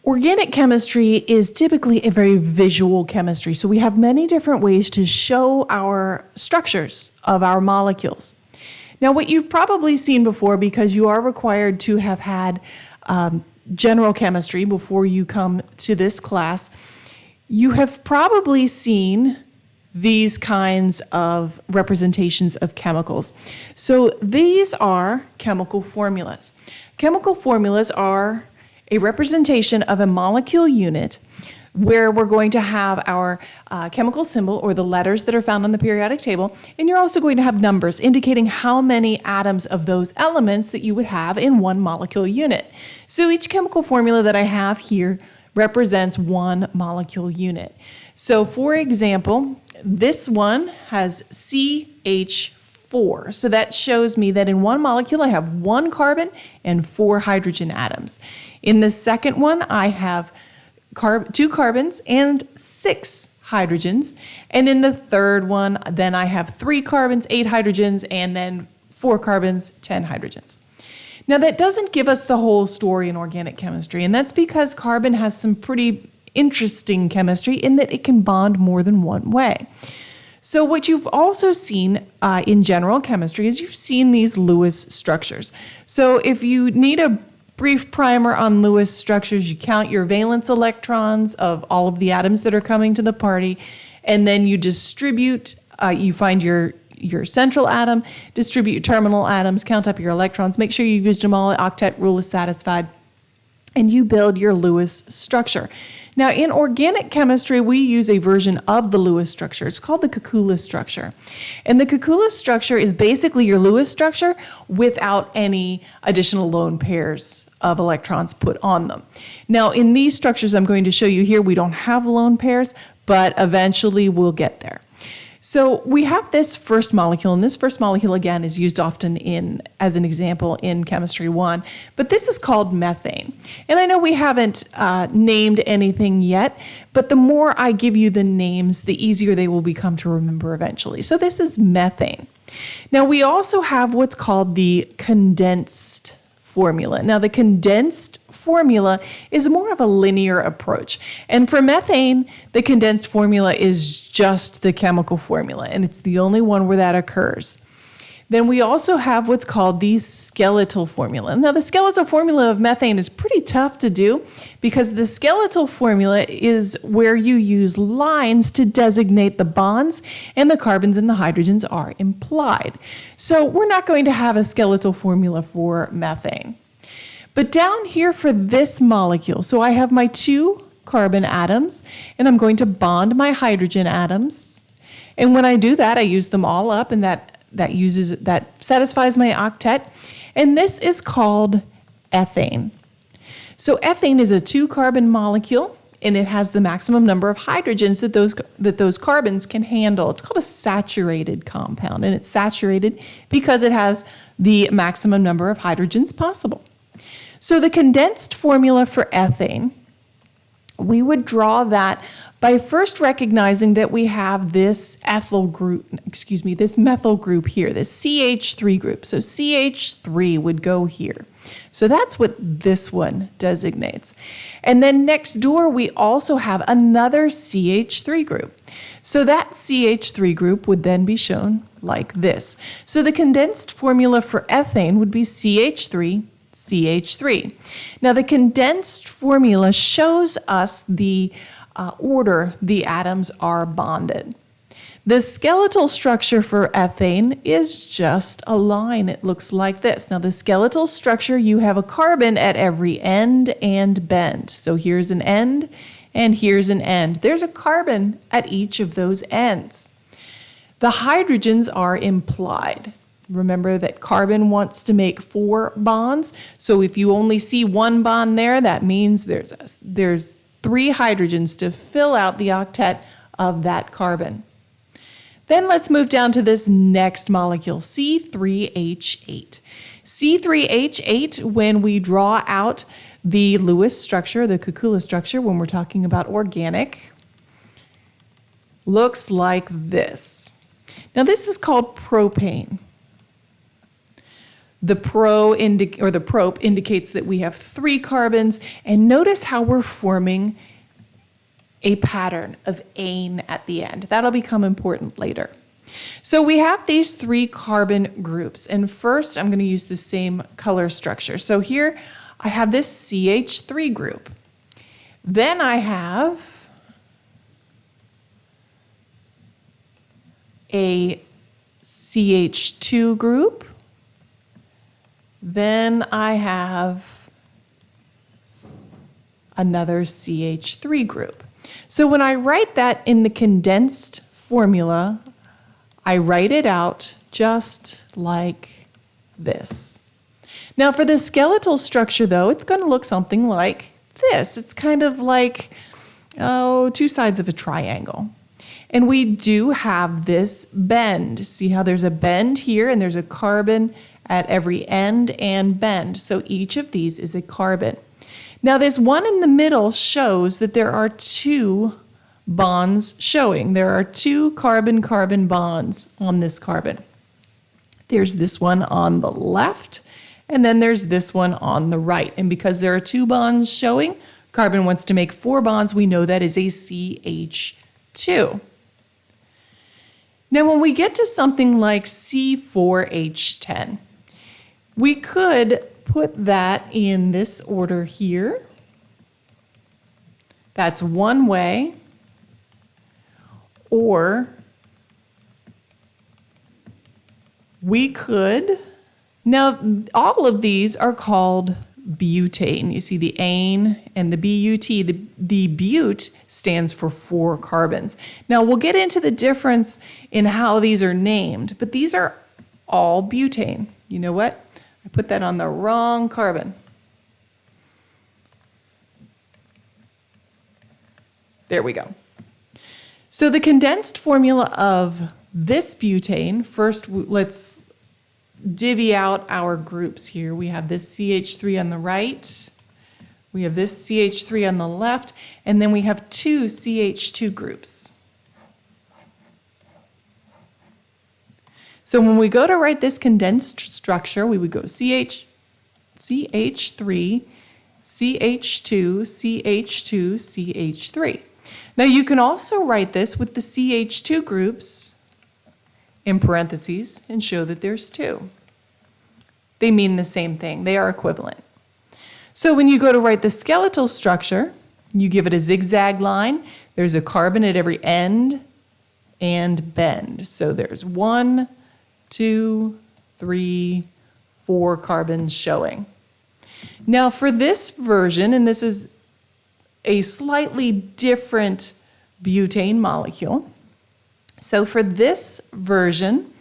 Organic chemistry is typically a very visual chemistry, so we have many different ways to show our structures of our molecules. Now, what you've probably seen before, because you are required to have had general chemistry before you come to this class, you have probably seen these kinds of representations of chemicals. So these are chemical formulas. Chemical formulas are a representation of a molecule unit where we're going to have our chemical symbol or the letters that are found on the periodic table, and you're also going to have numbers indicating how many atoms of those elements that you would have in one molecule unit. So each chemical formula that I have here represents one molecule unit. So for example, this one has CH4. So that shows me that in one molecule I have 1 carbon and 4 hydrogen atoms. In the second one I have 2 carbons and 6 hydrogens. And in the third one, then I have 3 carbons, 8 hydrogens, and then 4 carbons, 10 hydrogens. Now that doesn't give us the whole story in organic chemistry, and that's because carbon has some pretty interesting chemistry in that it can bond more than one way. So what you've also seen in general chemistry is you've seen these Lewis structures. So if you need a brief primer on Lewis structures, you count your valence electrons of all of the atoms that are coming to the party, and then you distribute, you find your central atom, distribute your terminal atoms, count up your electrons, make sure you've used them all, octet rule is satisfied, and you build your Lewis structure. Now, in organic chemistry, we use a version of the Lewis structure. It's called the Kokua structure. And the Kokua structure is basically your Lewis structure without any additional lone pairs of electrons put on them. Now, in these structures I'm going to show you here, we don't have lone pairs, but eventually we'll get there. So we have this first molecule, and this first molecule, again, is used often as an example in Chemistry 1, but this is called methane. And I know we haven't named anything yet, but the more I give you the names, the easier they will become to remember eventually. So this is methane. Now we also have what's called the condensed formula. Now the condensed formula is more of a linear approach. And for methane, the condensed formula is just the chemical formula, and it's the only one where that occurs. Then we also have what's called the skeletal formula. Now the skeletal formula of methane is pretty tough to do because the skeletal formula is where you use lines to designate the bonds, and the carbons and the hydrogens are implied. So we're not going to have a skeletal formula for methane. But down here for this molecule, so I have my 2 carbon atoms, and I'm going to bond my hydrogen atoms. And when I do that, I use them all up, and that satisfies my octet. And this is called ethane. So ethane is a 2-carbon molecule, and it has the maximum number of hydrogens that those carbons can handle. It's called a saturated compound, and it's saturated because it has the maximum number of hydrogens possible. So the condensed formula for ethane, we would draw that by first recognizing that we have this methyl group here, this CH3 group. So CH3 would go here. So that's what this one designates. And then next door, we also have another CH3 group. So that CH3 group would then be shown like this. So the condensed formula for ethane would be CH3, CH3. Now the condensed formula shows us the order the atoms are bonded. The skeletal structure for ethane is just a line. It looks like this. Now the skeletal structure, you have a carbon at every end and bend. So here's an end and here's an end. There's a carbon at each of those ends. The hydrogens are implied. Remember that carbon wants to make 4 bonds. So if you only see 1 bond there, that means there's 3 hydrogens to fill out the octet of that carbon. Then let's move down to this next molecule, C3H8. C3H8, when we draw out the Lewis structure, the Kokua structure, when we're talking about organic, looks like this. Now this is called propane. The the prop indicates that we have 3 carbons, and notice how we're forming a pattern of ane at the end. That'll become important later. So we have these 3 carbon groups, and first I'm going to use the same color structure. So here I have this CH3 group. Then I have a CH2 group. Then I have another CH3 group. So when I write that in the condensed formula, I write it out just like this. Now for the skeletal structure though, it's going to look something like this. It's kind of like, 2 sides of a triangle. And we do have this bend. See how there's a bend here and there's a carbon at every end and bend. So each of these is a carbon. Now this one in the middle shows that there are 2 bonds showing. There are 2 carbon-carbon bonds on this carbon. There's this one on the left, and then there's this one on the right. And because there are 2 bonds showing, carbon wants to make 4 bonds. We know that is a CH2. Now when we get to something like C4H10, we could put that in this order here. That's one way. Or we could, now all of these are called butane. You see the ane and the BUT. The but stands for 4 carbons. Now we'll get into the difference in how these are named, but these are all butane. You know what? I put that on the wrong carbon. There we go. So the condensed formula of this butane, first let's divvy out our groups here. We have this CH3 on the right, we have this CH3 on the left, and then we have 2 CH2 groups. So when we go to write this condensed structure, we would go CH3, CH2, CH2, CH3. Now you can also write this with the CH2 groups in parentheses and show that there's 2. They mean the same thing. They are equivalent. So when you go to write the skeletal structure, you give it a zigzag line. There's a carbon at every end and bend. So there's 1, 2, 3, 4 carbons showing. Now for this version, and this is a slightly different butane molecule. So for this version,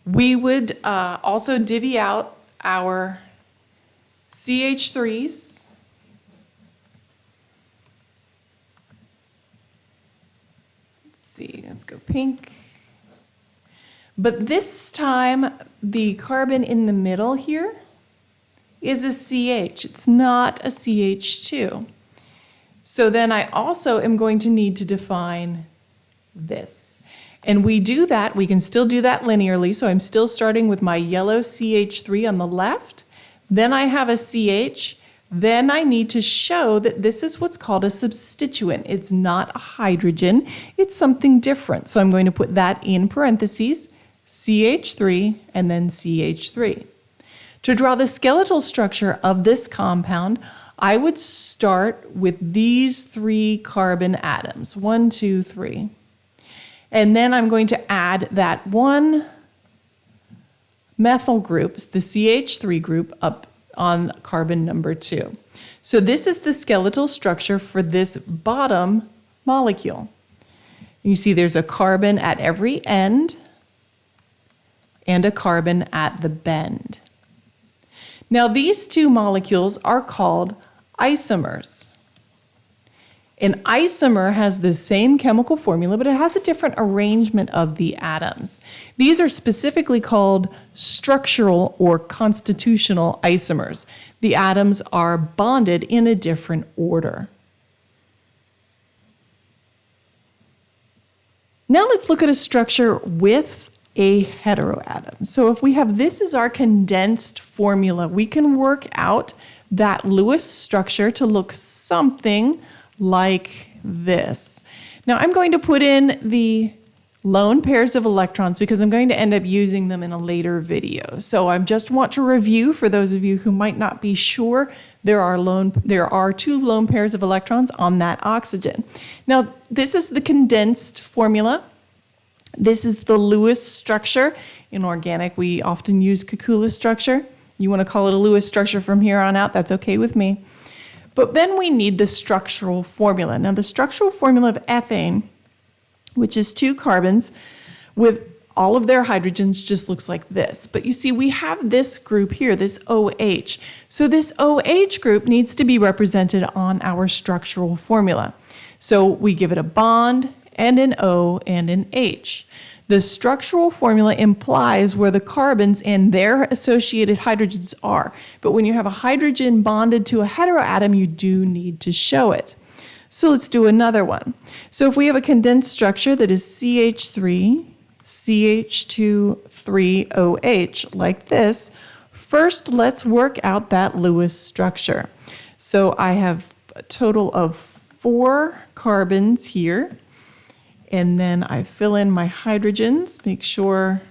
we would also divvy out our CH3s. Let's see, let's go pink. But this time, the carbon in the middle here is a CH. It's not a CH2. So then I also am going to need to define this. And we do that, we can still do that linearly. So I'm still starting with my yellow CH3 on the left. Then I have a CH. Then I need to show that this is what's called a substituent. It's not a hydrogen, it's something different. So I'm going to put that in parentheses, CH3 and then CH3. To draw the skeletal structure of this compound, I would start with these 3 carbon atoms, 1, 2, 3. And then I'm going to add that 1 methyl group, the CH3 group, up on carbon number 2. So this is the skeletal structure for this bottom molecule. You see there's a carbon at every end and a carbon at the bend. Now these 2 molecules are called isomers. An isomer has the same chemical formula, but it has a different arrangement of the atoms. These are specifically called structural or constitutional isomers. The atoms are bonded in a different order. Now let's look at a structure with a heteroatom. So if we have this as our condensed formula, we can work out that Lewis structure to look something like this. Now I'm going to put in the lone pairs of electrons because I'm going to end up using them in a later video. So I just want to review for those of you who might not be sure, there are 2 lone pairs of electrons on that oxygen. Now this is the condensed formula. This is the Lewis structure. In organic, we often use Kokua structure. You want to call it a Lewis structure from here on out, that's okay with me. But then we need the structural formula. Now the structural formula of ethane, which is 2 carbons with all of their hydrogens, just looks like this. But you see, we have this group here, this OH. So this OH group needs to be represented on our structural formula. So we give it a bond and an O and an H. The structural formula implies where the carbons and their associated hydrogens are. But when you have a hydrogen bonded to a heteroatom, you do need to show it. So let's do another one. So if we have a condensed structure that is CH3, CH2, 3OH, like this, first let's work out that Lewis structure. So I have a total of 4 carbons here. And then I fill in my hydrogens, make sure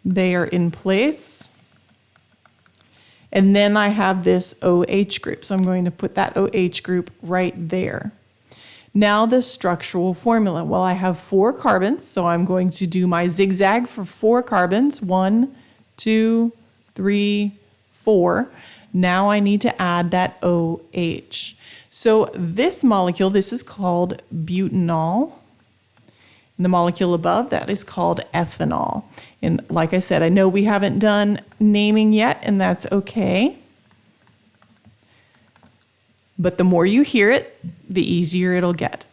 they are in place. And then I have this OH group. So I'm going to put that OH group right there. Now the structural formula. Well, I have 4 carbons, so I'm going to do my zigzag for 4 carbons. 1, 2, 3, 4. Now I need to add that OH. So this molecule, this is called butanol. And the molecule above that is called ethanol. And like I said, I know we haven't done naming yet, and that's okay. But the more you hear it, the easier it'll get.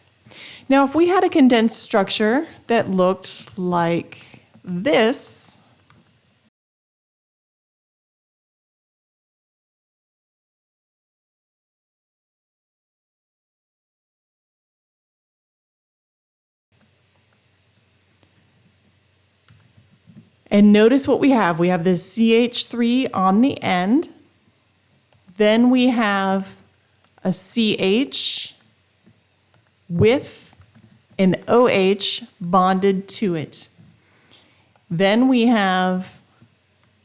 Now, if we had a condensed structure that looked like this, and notice what we have. We have this CH3 on the end. Then we have a CH with an OH bonded to it. Then we have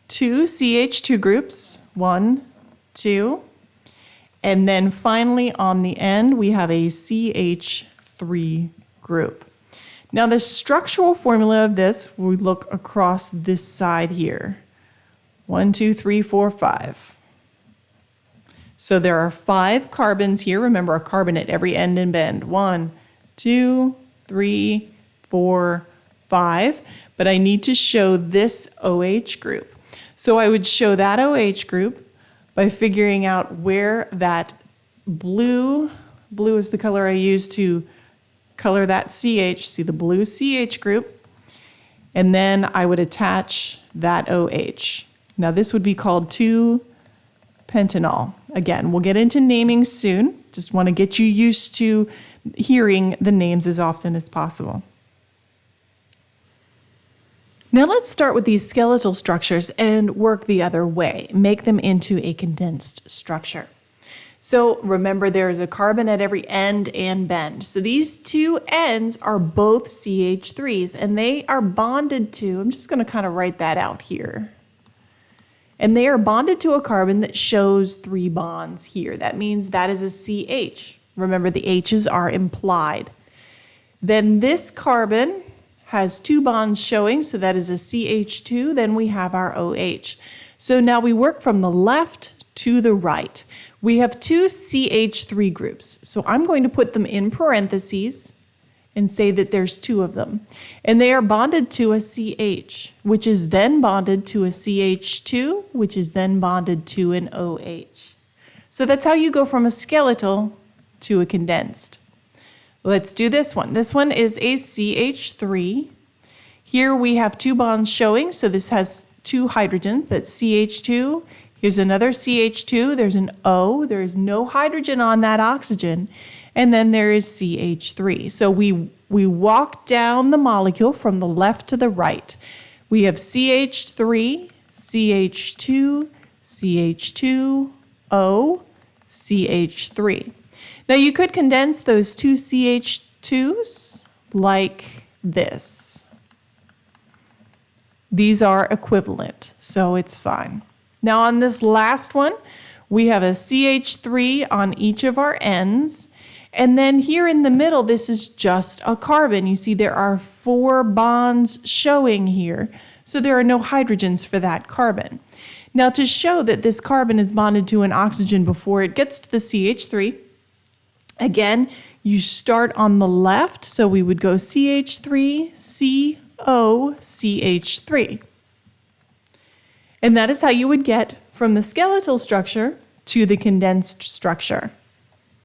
2 CH2 groups, 1, 2. And then finally on the end, we have a CH3 group. Now the structural formula of this, we look across this side here. 1, 2, 3, 4, 5. So there are 5 carbons here. Remember, a carbon at every end and bend. 1, 2, 3, 4, 5. But I need to show this OH group. So I would show that OH group by figuring out where that blue is the color I use to color that CH, see the blue CH group, and then I would attach that OH. Now this would be called 2-pentanol. Again, we'll get into naming soon. Just want to get you used to hearing the names as often as possible. Now let's start with these skeletal structures and work the other way, make them into a condensed structure. So remember, there's a carbon at every end and bend. So these 2 ends are both CH3s, and they are bonded to, I'm just going to kind of write that out here. And they are bonded to a carbon that shows 3 bonds here. That means that is a CH. Remember, the H's are implied. Then this carbon has 2 bonds showing, so that is a CH2. Then we have our OH. So now we work from the left to the right. We have 2 CH3 groups. So I'm going to put them in parentheses and say that there's 2 of them. And they are bonded to a CH, which is then bonded to a CH2, which is then bonded to an OH. So that's how you go from a skeletal to a condensed. Let's do this one. This one is a CH3. Here we have 2 bonds showing, so this has 2 hydrogens. That's CH2. Here's another CH2. There's an O. There's no hydrogen on that oxygen. And then there is CH3. So we walk down the molecule from the left to the right. We have CH3, CH2, CH2, O, CH3. Now you could condense those two CH2s like this. These are equivalent, so it's fine. Now on this last one, we have a CH3 on each of our ends. And then here in the middle, this is just a carbon. You see there are 4 bonds showing here. So there are no hydrogens for that carbon. Now to show that this carbon is bonded to an oxygen before it gets to the CH3, again, you start on the left. So we would go CH3, CO, CH3. And that is how you would get from the skeletal structure to the condensed structure.